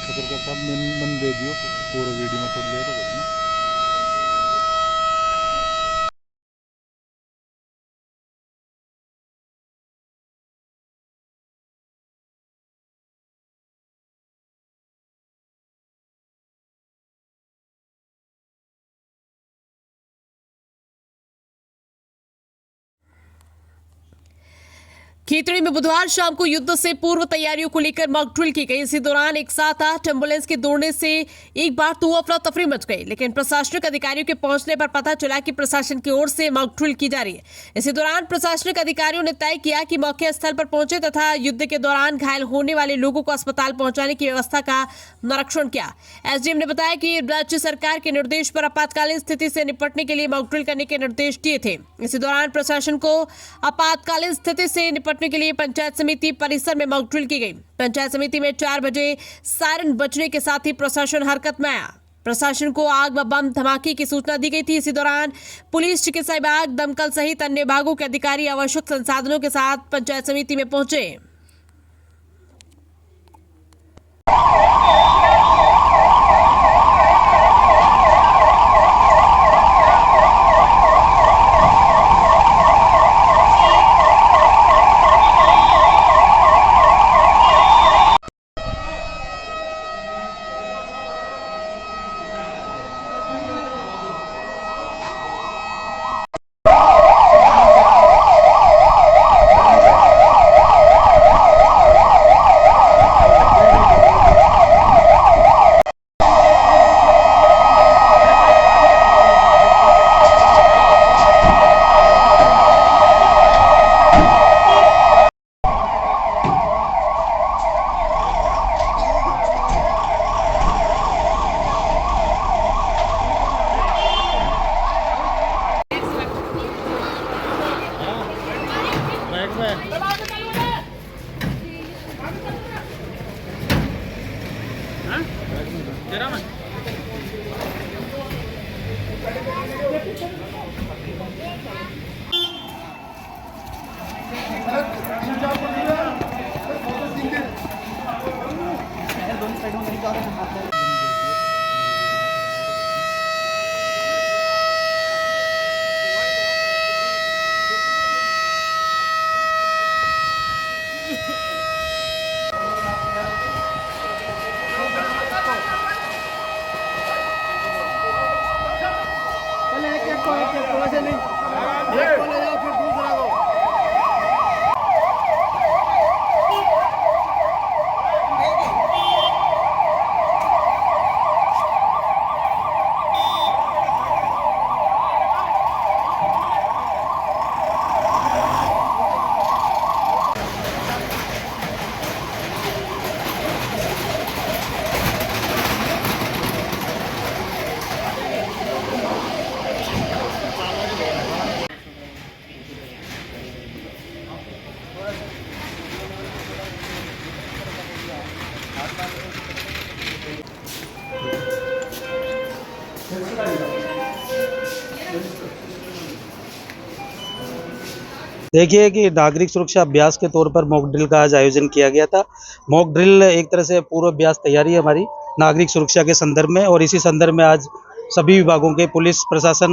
पत्रकार साहब मन दे दियो पूरा वीडियो में थोड़ी लेट हो गई ना। खीतड़ी में बुधवार शाम को युद्ध से पूर्व तैयारियों को लेकर मॉक ड्रिल की गई। इसी दौरान एक साथ 8 एम्बुलेंस के दौड़ने से एक बार तो अफरा तफरी मच गई, लेकिन प्रशासनिक अधिकारियों के पहुंचने पर पता चला कि प्रशासन की ओर से मॉक ड्रिल की जा रही है। इसी दौरान प्रशासनिक अधिकारियों ने तय किया कि मौके स्थल पर पहुंचे तथा युद्ध के दौरान घायल होने वाले लोगों को अस्पताल पहुंचाने की व्यवस्था का निरीक्षण किया। एसडीएम ने बताया कि राज्य सरकार के निर्देश पर आपातकालीन स्थिति से निपटने के लिए मॉक ड्रिल करने के निर्देश दिए थे। इसी दौरान प्रशासन को आपातकालीन स्थिति से निपटने के लिए पंचायत समिति परिसर में मॉक ड्रिल की गई। पंचायत समिति में 4 बजे सायरन बजने के साथ ही प्रशासन हरकत में आया। प्रशासन को आग व बम धमाके की सूचना दी गई थी। इसी दौरान पुलिस, चिकित्सा विभाग, दमकल सहित अन्य विभागों के अधिकारी आवश्यक संसाधनों के साथ पंचायत समिति में पहुंचे। देखिए कि नागरिक सुरक्षा अभ्यास के तौर पर मॉक ड्रिल का आज आयोजन किया गया था। मॉक ड्रिल एक तरह से पूर्व अभ्यास तैयारी है हमारी नागरिक सुरक्षा के संदर्भ में, और इसी संदर्भ में आज सभी विभागों के पुलिस प्रशासन,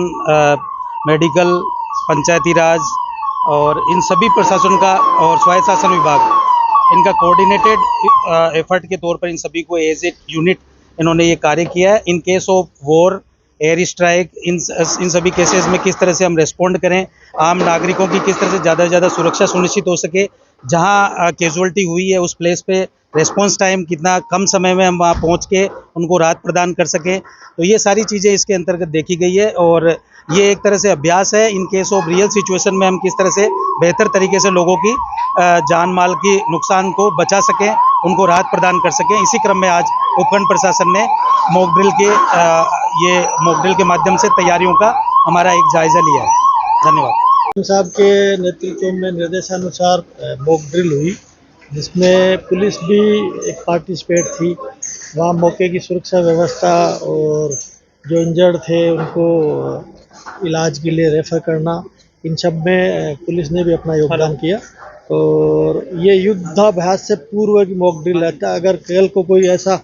मेडिकल, पंचायती राज और इन सभी प्रशासन का और स्वायत्त शासन विभाग, इनका कोऑर्डिनेटेड एफर्ट के तौर पर इन सभी को एज ए यूनिट इन्होंने ये कार्य किया है। In case of war, air strike, इन सभी केसेस में किस तरह से हम रेस्पॉन्ड करें, आम नागरिकों की किस तरह से ज़्यादा से ज़्यादा सुरक्षा सुनिश्चित हो सके, जहां कैजुअलिटी हुई है उस प्लेस पे रेस्पॉन्स टाइम कितना कम समय में हम वहां पहुंच के उनको राहत प्रदान कर सकें। तो ये सारी चीज़ें इसके अंतर्गत देखी गई है, और ये एक तरह से अभ्यास है in case of real situation में हम किस तरह से बेहतर तरीके से लोगों की जान माल की नुकसान को बचा सकें, उनको राहत प्रदान कर सकें। इसी क्रम में आज उपखंड प्रशासन ने मॉक ड्रिल के माध्यम से तैयारियों का हमारा एक जायजा लिया है। धन्यवाद। साहब के नेतृत्व में निर्देशानुसार मॉक ड्रिल हुई, जिसमें पुलिस भी एक पार्टिसिपेट थी। वहाँ मौके की सुरक्षा व्यवस्था और जो इंजर्ड थे उनको इलाज के लिए रेफर करना, इन सब में पुलिस ने भी अपना योगदान किया। और ये युद्धाभ्यास से पूर्व की मॉक ड्रिल रहता है। अगर कल को कोई ऐसा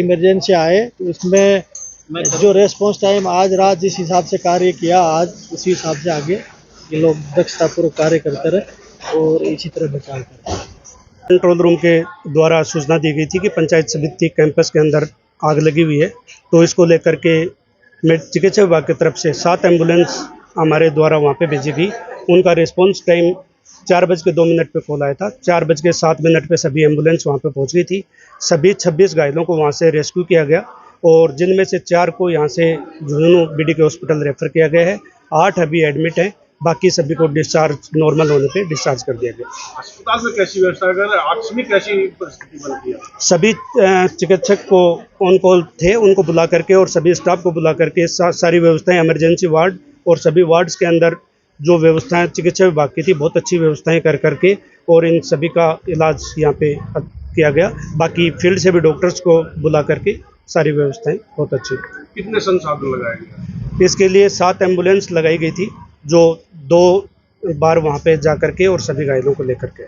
इमरजेंसी आए तो उसमें जो रेस्पॉन्स टाइम आज रात जिस हिसाब से कार्य किया, आज उसी हिसाब से आगे ये लोग दक्षतापूर्वक कार्य करते रहे और इसी तरह बचाव करें। कंट्रोल रूम के द्वारा सूचना दी गई थी कि पंचायत समिति कैंपस के अंदर आग लगी हुई है, तो इसको लेकर के चिकित्सा विभाग की तरफ से 7 एम्बुलेंस हमारे द्वारा वहाँ पे भेजी गई। उनका रिस्पॉन्स टाइम 4:02 पे कॉल आया था। 4:07 पे सभी एम्बुलेंस वहाँ पे पहुँच गई थी। सभी 26 घायलों को वहाँ से रेस्क्यू किया गया और जिनमें से 4 को यहाँ से झुंझुनू BDK हॉस्पिटल रेफर किया गया है। 8 अभी एडमिट हैं, बाकी सभी को डिस्चार्ज नॉर्मल होने पे डिस्चार्ज कर दिया गया। अस्पताल में कैसी व्यवस्था है, आकस्मिक कैसी परिस्थिति बनती है? सभी चिकित्सक को ऑन कॉल थे, उनको बुला करके और सभी स्टाफ को बुला करके सारी व्यवस्थाएं इमरजेंसी वार्ड और सभी वार्ड्स के अंदर जो व्यवस्थाएं चिकित्सा विभाग की थी बहुत अच्छी व्यवस्थाएं कर करके और इन सभी का इलाज यहाँ पे किया गया। बाकी फील्ड से भी डॉक्टर्स को बुला करके सारी व्यवस्थाएं बहुत अच्छी। कितने संसाधन लगाए गए? इसके लिए 7 एम्बुलेंस लगाई गई थी जो 2 बार वहाँ पे जा करके और सभी घायलों को लेकर के